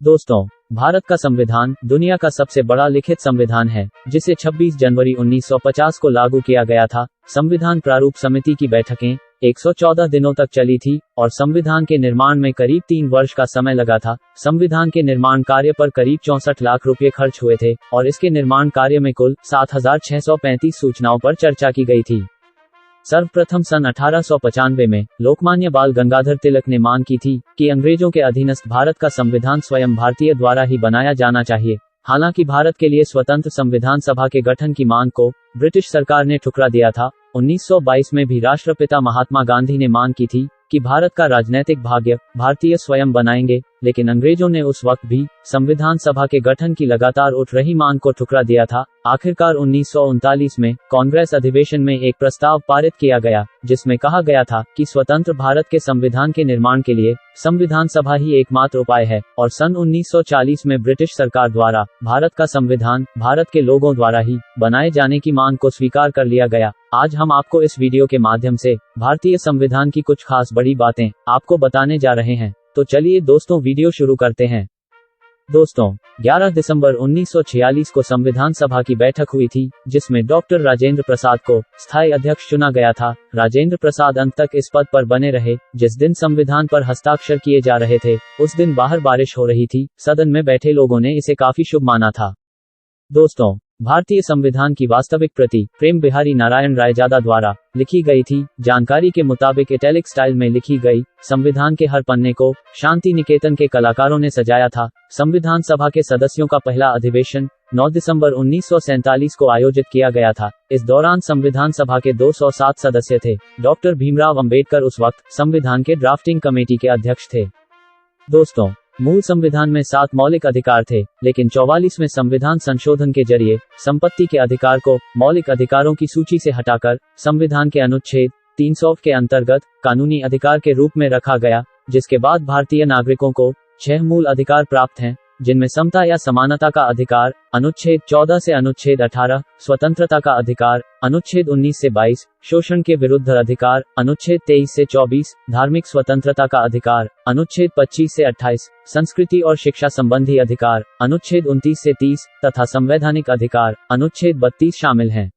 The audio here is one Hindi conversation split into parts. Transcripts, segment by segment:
दोस्तों, भारत का संविधान दुनिया का सबसे बड़ा लिखित संविधान है, जिसे 26 जनवरी 1950 को लागू किया गया था। संविधान प्रारूप समिति की बैठकें 114 दिनों तक चली थी और संविधान के निर्माण में करीब 3 वर्ष का समय लगा था। संविधान के निर्माण कार्य पर करीब 64 लाख रुपए खर्च हुए थे और इसके निर्माण कार्य में कुल 7635 सूचनाओं पर चर्चा की गई थी। सर्वप्रथम सन 1895 में लोकमान्य बाल गंगाधर तिलक ने मांग की थी कि अंग्रेजों के अधीनस्थ भारत का संविधान स्वयं भारतीय द्वारा ही बनाया जाना चाहिए। हालांकि भारत के लिए स्वतंत्र संविधान सभा के गठन की मांग को ब्रिटिश सरकार ने ठुकरा दिया था। 1922 में भी राष्ट्रपिता महात्मा गांधी ने मांग की थी कि भारत का राजनीतिक भाग्य भारतीय स्वयं बनाएंगे, लेकिन अंग्रेजों ने उस वक्त भी संविधान सभा के गठन की लगातार उठ रही मांग को ठुकरा दिया था। आखिरकार 1939 में कांग्रेस अधिवेशन में एक प्रस्ताव पारित किया गया, जिसमें कहा गया था कि स्वतंत्र भारत के संविधान के निर्माण के लिए संविधान सभा ही एकमात्र उपाय है, और सन 1940 में ब्रिटिश सरकार द्वारा भारत का संविधान भारत के लोगों द्वारा ही बनाए जाने की मांग को स्वीकार कर लिया गया। आज हम आपको इस वीडियो के माध्यम से भारतीय संविधान की कुछ खास बड़ी बातें आपको बताने जा रहे हैं। तो चलिए दोस्तों, वीडियो शुरू करते हैं। दोस्तों, 11 दिसंबर 1946 को संविधान सभा की बैठक हुई थी, जिसमें डॉक्टर राजेंद्र प्रसाद को स्थायी अध्यक्ष चुना गया था। राजेंद्र प्रसाद अंत तक इस पद पर बने रहे। जिस दिन संविधान पर हस्ताक्षर किए जा रहे थे, उस दिन बाहर बारिश हो रही थी। सदन में बैठे लोगों ने इसे काफी शुभ माना था। दोस्तों, भारतीय संविधान की वास्तविक प्रति प्रेम बिहारी नारायण रायजादा द्वारा लिखी गई थी। जानकारी के मुताबिक इटैलिक स्टाइल में लिखी गई संविधान के हर पन्ने को शांति निकेतन के कलाकारों ने सजाया था। संविधान सभा के सदस्यों का पहला अधिवेशन 9 दिसंबर 1947 को आयोजित किया गया था। इस दौरान संविधान सभा के 207 सदस्य थे। डॉक्टर भीमराव अंबेडकर उस वक्त संविधान के ड्राफ्टिंग कमेटी के अध्यक्ष थे। दोस्तों, मूल संविधान में 7 मौलिक अधिकार थे, लेकिन 44वें संविधान संशोधन के जरिए संपत्ति के अधिकार को मौलिक अधिकारों की सूची से हटाकर संविधान के अनुच्छेद 300 के अंतर्गत कानूनी अधिकार के रूप में रखा गया, जिसके बाद भारतीय नागरिकों को 6 मूल अधिकार प्राप्त हैं, जिनमें समता या समानता का अधिकार अनुच्छेद 14 से अनुच्छेद 18, स्वतंत्रता का अधिकार अनुच्छेद 19 से 22, शोषण के विरुद्ध अधिकार अनुच्छेद 23 से 24, धार्मिक स्वतंत्रता का अधिकार अनुच्छेद 25 से 28, संस्कृति और शिक्षा संबंधी अधिकार अनुच्छेद 29 से 30 तथा संवैधानिक अधिकार अनुच्छेद 32 शामिल हैं।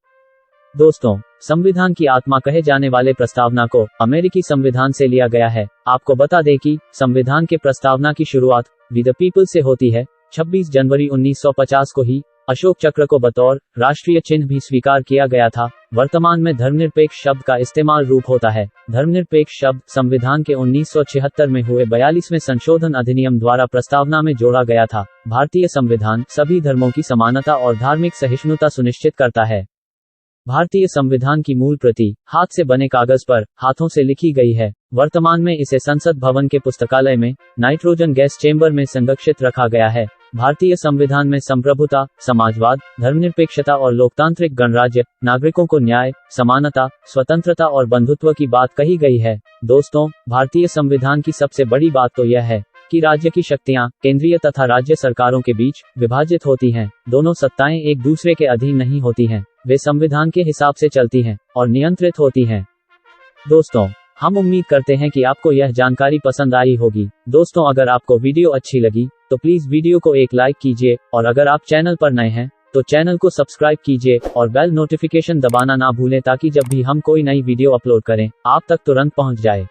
दोस्तों, संविधान की आत्मा कहे जाने वाले प्रस्तावना को अमेरिकी संविधान से लिया गया है। आपको बता दें कि संविधान के प्रस्तावना की शुरुआत वी द पीपल से होती है। 26 जनवरी 1950 को ही अशोक चक्र को बतौर राष्ट्रीय चिन्ह भी स्वीकार किया गया था। वर्तमान में धर्मनिरपेक्ष शब्द का इस्तेमाल रूप होता है। धर्मनिरपेक्ष शब्द संविधान के 1976 में हुए 42वें संशोधन अधिनियम द्वारा प्रस्तावना में जोड़ा गया था। भारतीय संविधान सभी धर्मों की समानता और धार्मिक सहिष्णुता सुनिश्चित करता है। भारतीय संविधान की मूल प्रति हाथ से बने कागज पर हाथों से लिखी गई है। वर्तमान में इसे संसद भवन के पुस्तकालय में नाइट्रोजन गैस चेंबर में संरक्षित रखा गया है। भारतीय संविधान में संप्रभुता, समाजवाद, धर्मनिरपेक्षता और लोकतांत्रिक गणराज्य, नागरिकों को न्याय, समानता, स्वतंत्रता और बंधुत्व की बात कही गई है। दोस्तों, भारतीय संविधान की सबसे बड़ी बात तो यह है कि राज्य की शक्तियां केंद्रीय तथा राज्य सरकारों के बीच विभाजित होती हैं। दोनों सत्ताएं एक दूसरे के अधीन नहीं होती हैं, वे संविधान के हिसाब से चलती हैं और नियंत्रित होती हैं। दोस्तों, हम उम्मीद करते हैं कि आपको यह जानकारी पसंद आई होगी। दोस्तों, अगर आपको वीडियो अच्छी लगी तो प्लीज वीडियो को एक लाइक कीजिए, और अगर आप चैनल पर नए हैं तो चैनल को सब्सक्राइब कीजिए और बेल नोटिफिकेशन दबाना ना भूलें, ताकि जब भी हम कोई नई वीडियो अपलोड करें आप तक तुरंत पहुंच जाए।